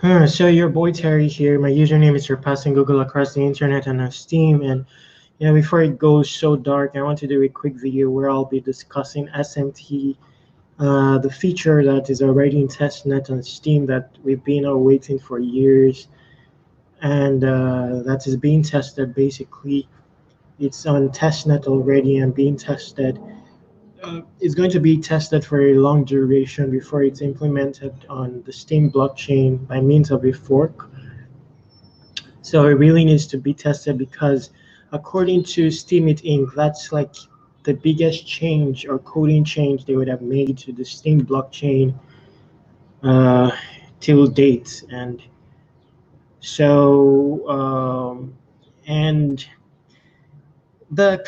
So your boy Terry here. My username is surpassing Google across the internet and on Steam. And before it goes so dark, I want to do a quick video where I'll be discussing SMT, the feature that is already in testnet on Steam that we've been waiting for years, and that is being tested. Basically, it's on testnet already and being tested. It's going to be tested for a long duration before it's implemented on the Steam blockchain by means of a fork. So it really needs to be tested because according to Steem Inc., that's like the biggest change or coding change they would have made to the Steam blockchain uh, till date. And so, and the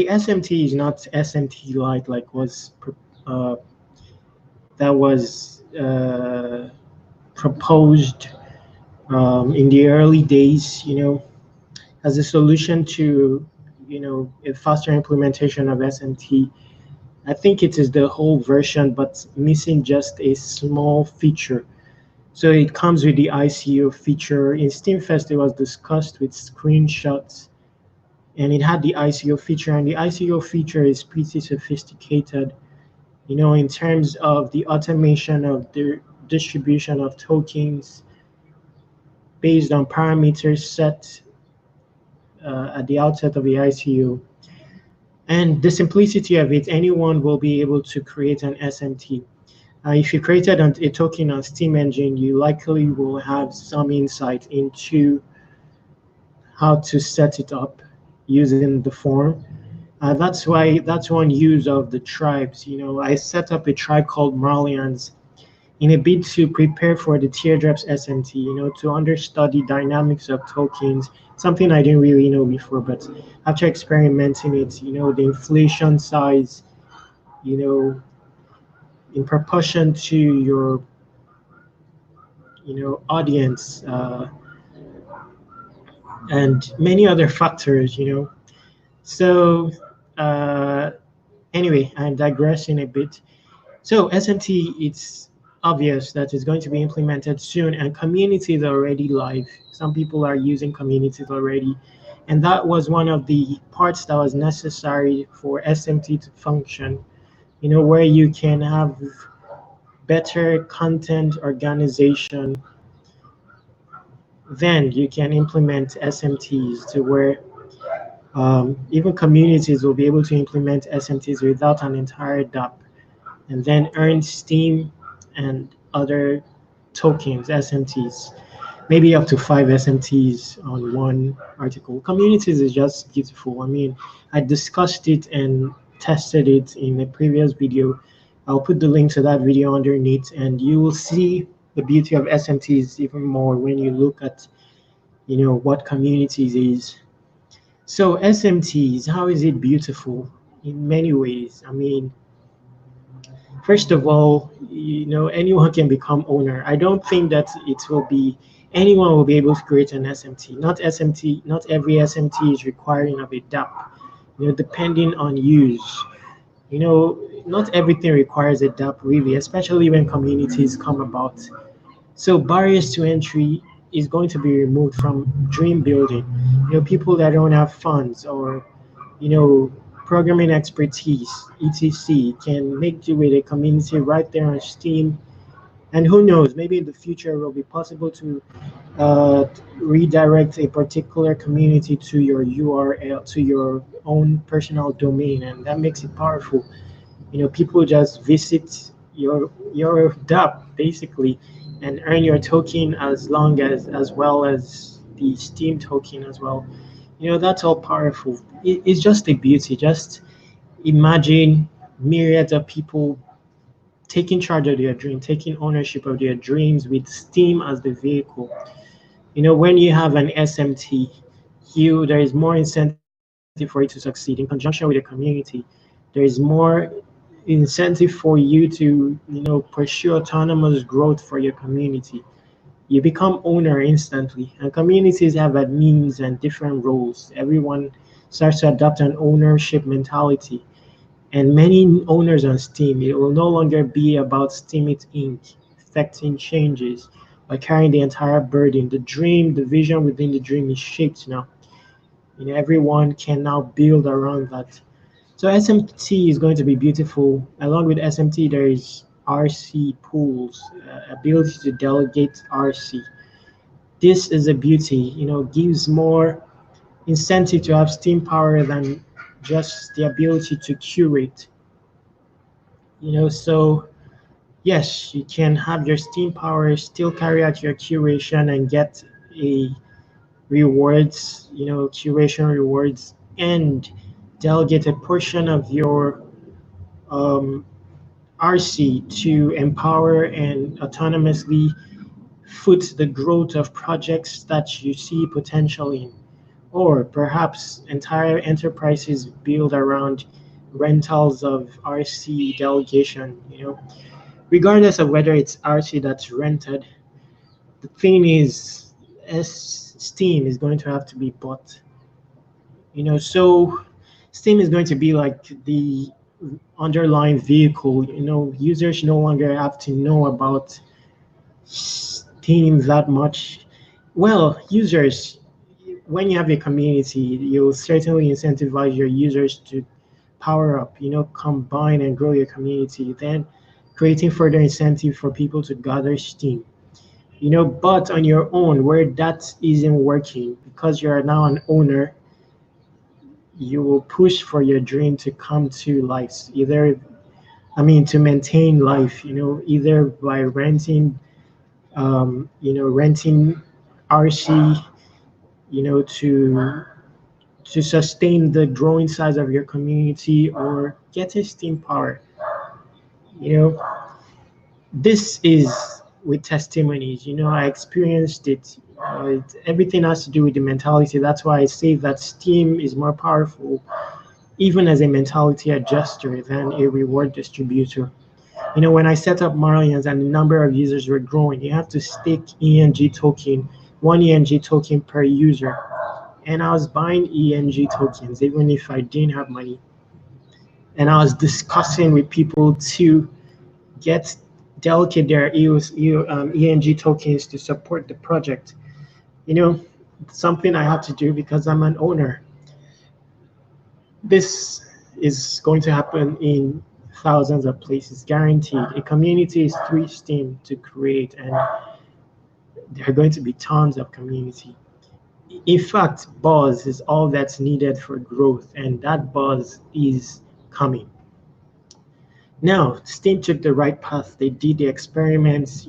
SMT is not SMT Lite like was uh, that was proposed in the early days, as a solution to, a faster implementation of SMT. I think it is the whole version, but missing just a small feature. So it comes with the ICO feature. In Steamfest, it was discussed with screenshots, and it had the ICO feature, and the ICO feature is pretty sophisticated, in terms of the automation of the distribution of tokens based on parameters set at the outset of the ICO. And the simplicity of it, anyone will be able to create an SMT. If you created a token on Steam Engine, you likely will have some insight into how to set it up using the form. That's one use of the tribes. I set up a tribe called Marlians in a bid to prepare for the Teardrops SMT, to understudy dynamics of tokens, something I didn't really know before, but after experimenting it, the inflation size, you know, in proportion to your, audience, and many other factors, So, uh, anyway, I'm digressing a bit. So SMT, it's obvious that it's going to be implemented soon, and community is already live. Some people are using communities already, and that was one of the parts that was necessary for SMT to function. Where you can have better content organization, then you can implement SMTs to where even communities will be able to implement SMTs without an entire DApp, and then earn Steem and other tokens, SMTs, maybe up to 5 SMTs on one article. Communities is just beautiful. I mean, I discussed it and tested it in a previous video. I'll put the link to that video underneath, and you will see the beauty of SMTs even more when you look at, what communities is. So SMTs, how is it beautiful? In many ways. I mean, first of all, anyone can become owner. I don't think that it will be anyone will be able to create an SMT. Not SMT, not every SMT is requiring of a DApp. Depending on use. Not everything requires a DApp really, especially when communities come about. So barriers to entry is going to be removed from dream building. People that don't have funds or you know, programming expertise, etc., can make do with a community right there on Steam. And who knows, maybe in the future it will be possible to uh, redirect a particular community to your URL, to your own personal domain, and that makes it powerful. People just visit your DApp basically and earn your token as well as the Steam token as well. That's all powerful. It's just a beauty. Just imagine myriads of people taking charge of their dream, taking ownership of their dreams with Steam as the vehicle. When you have an SMT, there is more incentive for it to succeed in conjunction with the community. There is more incentive for you to, pursue autonomous growth for your community. You become owner instantly, and communities have admins and different roles. Everyone starts to adopt an ownership mentality, and many owners on Steam, it will no longer be about Steam It Inc. affecting changes. by carrying the entire burden. The dream, the vision within the dream is shaped now. Everyone can now build around that. So SMT is going to be beautiful. Along with SMT, there is RC pools, ability to delegate RC. This is a beauty, gives more incentive to have steam power than just the ability to curate. So yes, you can have your steam power, still carry out your curation and get a rewards, curation rewards, and delegate a portion of your um, RC to empower and autonomously foot the growth of projects that you see potential in. Or perhaps entire enterprises build around rentals of RC delegation, regardless of whether it's RC that's rented. The thing is, Steem is going to have to be bought. So Steem is going to be like the underlying vehicle. Users no longer have to know about Steem that much. Well, users, when you have a community, you'll certainly incentivize your users to power up, combine and grow your community, then creating further incentive for people to gather Steem. But on your own, where that isn't working, because you're now an owner, you will push for your dream to come to life. To maintain life, either by renting RC, to sustain the growing size of your community or getting steam power. You know, this is with testimonies. I experienced it. Everything has to do with the mentality. That's why I say that Steem is more powerful, even as a mentality adjuster, than a reward distributor. When I set up Marlians and the number of users were growing, you have to stake ENG token, one ENG token per user. And I was buying ENG tokens even if I didn't have money. And I was discussing with people to get delegate their ENG tokens to support the project. Something I have to do because I'm an owner. This is going to happen in thousands of places, guaranteed. A community is 3 Steem to create, and there are going to be tons of community. In fact, buzz is all that's needed for growth, and that buzz is coming. Now, Steem took the right path. They did the experiments,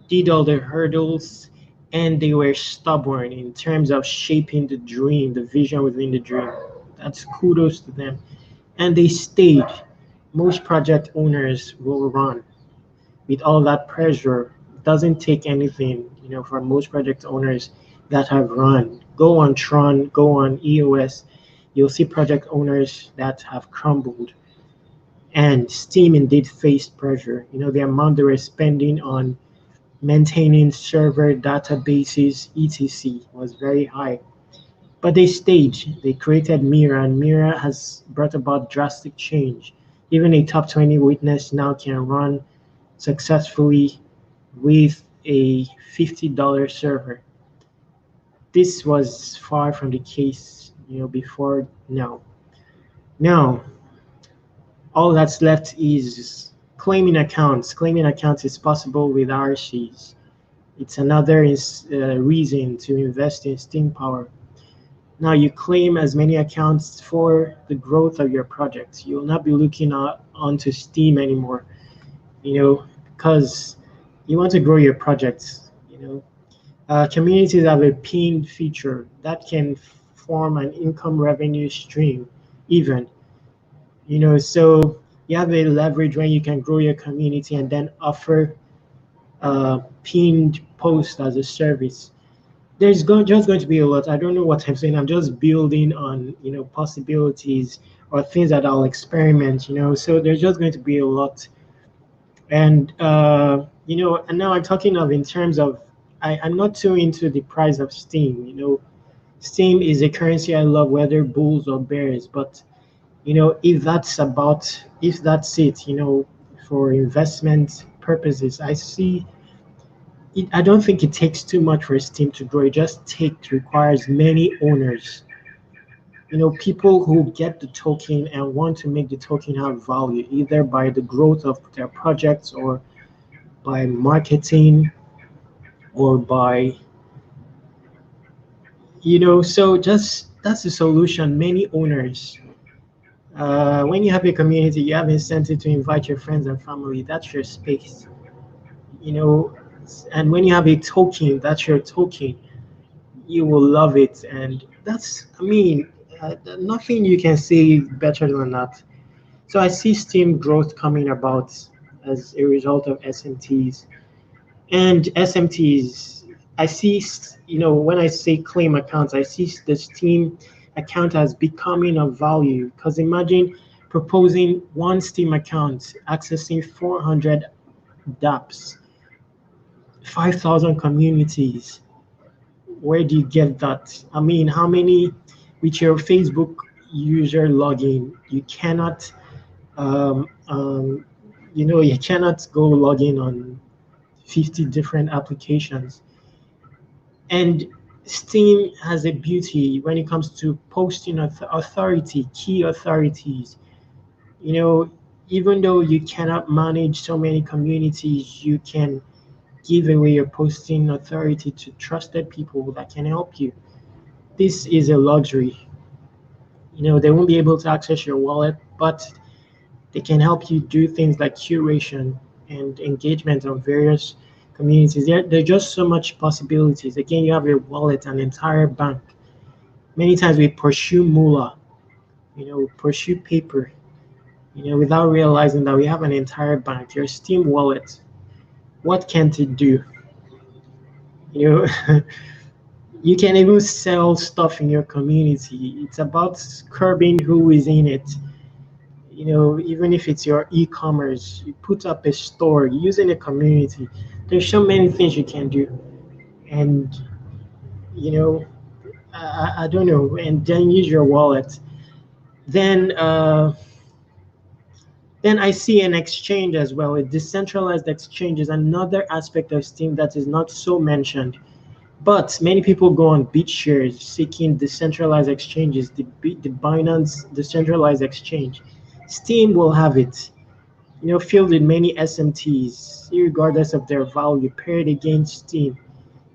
did all the hurdles, and they were stubborn in terms of shaping the dream, the vision within the dream. That's kudos to them. And they stayed. Most project owners will run with all that pressure. It doesn't take anything, for most project owners that have run. Go on Tron, go on EOS, you'll see project owners that have crumbled. And Steem indeed faced pressure. The amount they were spending on maintaining server databases, etc., was very high. But they stayed. They created Mira, and Mira has brought about drastic change. Even a top 20 witness now can run successfully with a $50 server. This was far from the case, before now. Now, all that's left is claiming accounts. Claiming accounts is possible with RCs. It's another reason to invest in Steem Power. Now you claim as many accounts for the growth of your project. You'll not be looking onto Steem anymore, because you want to grow your projects. Communities have a pinned feature that can form an income revenue stream even. So you have a leverage when you can grow your community and then offer pinned post as a service. There's just going to be a lot. I don't know what I'm saying. I'm just building on, possibilities or things that I'll experiment, so there's just going to be a lot. And, and now I'm talking of in terms of, I'm not too into the price of Steem. Steem is a currency I love, whether bulls or bears, but if that's it, for investment purposes, I see I don't think it takes too much for Steem to grow. It just requires many owners. People who get the token and want to make the token have value, either by the growth of their projects or by marketing or by, so just that's the solution. Many owners. When you have a community, you have incentive to invite your friends and family. That's your space, you know. And when you have a token, that's your token. You will love it, and nothing you can say better than that. So I see Steam growth coming about as a result of SMTs. And SMTs, I see, when I say claim accounts, I see the Steam account as becoming of value. Because imagine proposing one Steam account accessing 400 dApps, 5,000 communities. Where do you get that? How many with your Facebook user login? You cannot, um, um, you cannot go log in on 50 different applications. And Steam has a beauty when it comes to posting authority, key authorities. You know, Even though you cannot manage so many communities, you can give away your posting authority to trusted people that can help you. This is a luxury. They won't be able to access your wallet, but they can help you do things like curation and engagement on various communities. There are just so much possibilities. Again, you have your wallet, an entire bank. Many times we pursue moolah, pursue paper, without realizing that we have an entire bank. Your Steam wallet, what can't it do? You know, you can even sell stuff in your community. It's about curbing who is in it. Even if it's your e-commerce, you put up a store using a community. There's so many things you can do, and you know, I don't know, and then use your wallet. Then, then I see an exchange as well. A decentralized exchange is another aspect of Steam that is not so mentioned. But many people go on BitShares seeking decentralized exchanges, the Binance decentralized exchange. Steam will have it, filled with many SMTs, regardless of their value, paired against Steam,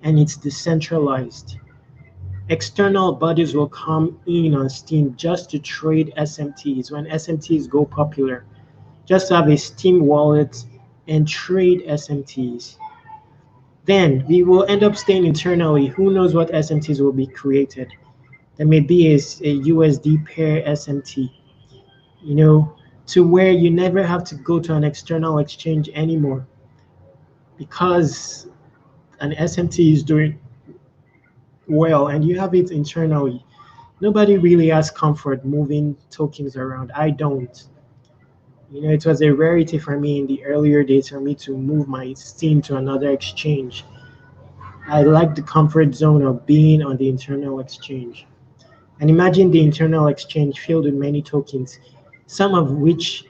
and it's decentralized. External bodies will come in on Steam just to trade SMTs when SMTs go popular, just to have a Steam wallet and trade SMTs. Then we will end up staying internally. Who knows what SMTs will be created? There may be a USD pair SMT, you know, to where you never have to go to an external exchange anymore because an SMT is doing well and you have it internally. Nobody really has comfort moving tokens around. I don't. It was a rarity for me in the earlier days for me to move my Steam to another exchange. I like the comfort zone of being on the internal exchange. And imagine the internal exchange filled with many tokens, some of which,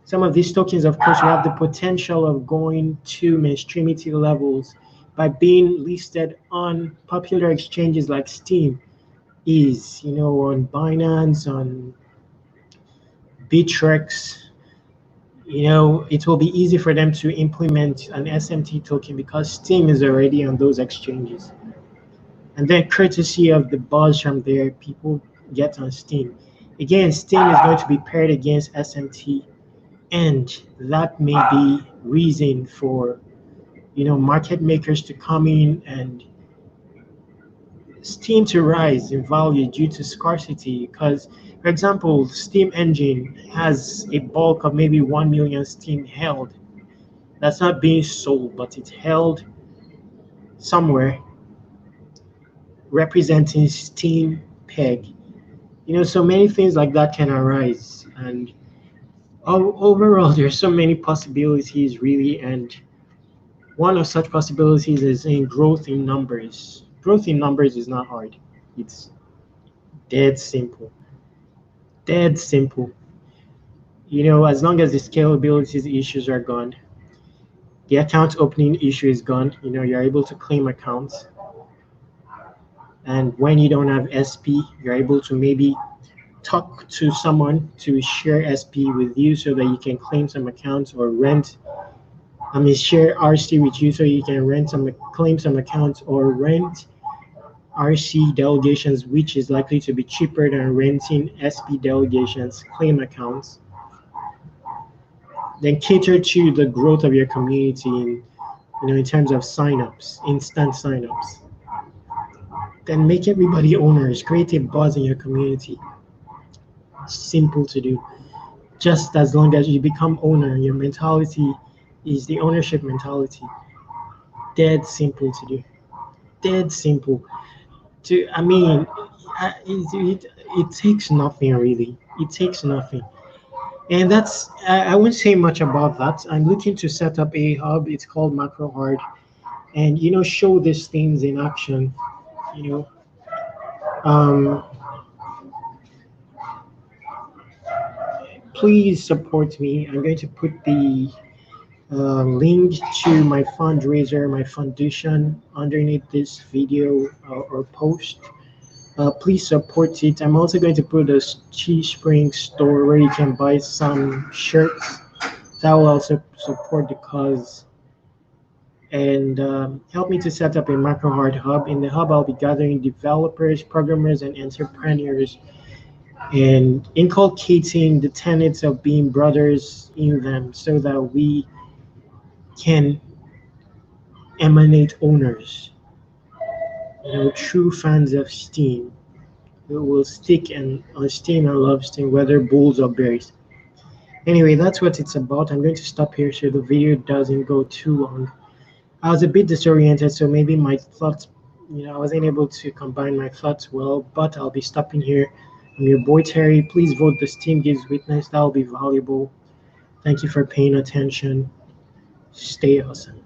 some of these tokens, of course, will have the potential of going to mainstreamity levels by being listed on popular exchanges like Steam is, on Binance, on Bittrex. It will be easy for them to implement an SMT token because Steam is already on those exchanges. And then courtesy of the buzz from there, people get on Steam. Again, Steam is going to be paired against SMT, and that may be reason for market makers to come in and Steam to rise in value due to scarcity. Because, for example, Steam engine has a bulk of maybe 1 million Steam held. That's not being sold, but it's held somewhere representing Steam peg. So many things like that can arise, and overall, there's so many possibilities, really. And one of such possibilities is in growth in numbers. Growth in numbers is not hard. It's dead simple. Dead simple. As long as the scalability issues are gone. The account opening issue is gone. You're able to claim accounts. And when you don't have SP, you're able to maybe talk to someone to share SP with you so that you can claim some accounts or rent. Share RC with you so you can claim some accounts or rent RC delegations, which is likely to be cheaper than renting SP delegations, claim accounts. Then cater to the growth of your community in terms of signups, instant signups. Then make everybody owners, create a buzz in your community. Simple to do. Just as long as you become owner, your mentality is the ownership mentality. Dead simple to do. Dead simple. It takes nothing really. It takes nothing. And I won't say much about that. I'm looking to set up a hub. It's called Macro Hard, and show these things in action. You know, um, please support me. I'm going to put the link to my fundraiser, my foundation underneath this video or post. Please support it. I'm also going to put a Teespring store where you can buy some shirts. That will also support the cause and help me to set up a MacroHeart hub. In the hub, I'll be gathering developers, programmers, and entrepreneurs and inculcating the tenets of being brothers in them so that we can emanate owners, true fans of Steem who will stick on Steem and love Steem, whether bulls or bears. Anyway, that's what it's about. I'm going to stop here so the video doesn't go too long. I was a bit disoriented, so maybe my thoughts, I wasn't able to combine my thoughts well, but I'll be stopping here. I'm your boy Terry. Please vote the Steem Gives Witness. That will be valuable. Thank you for paying attention. Stay awesome.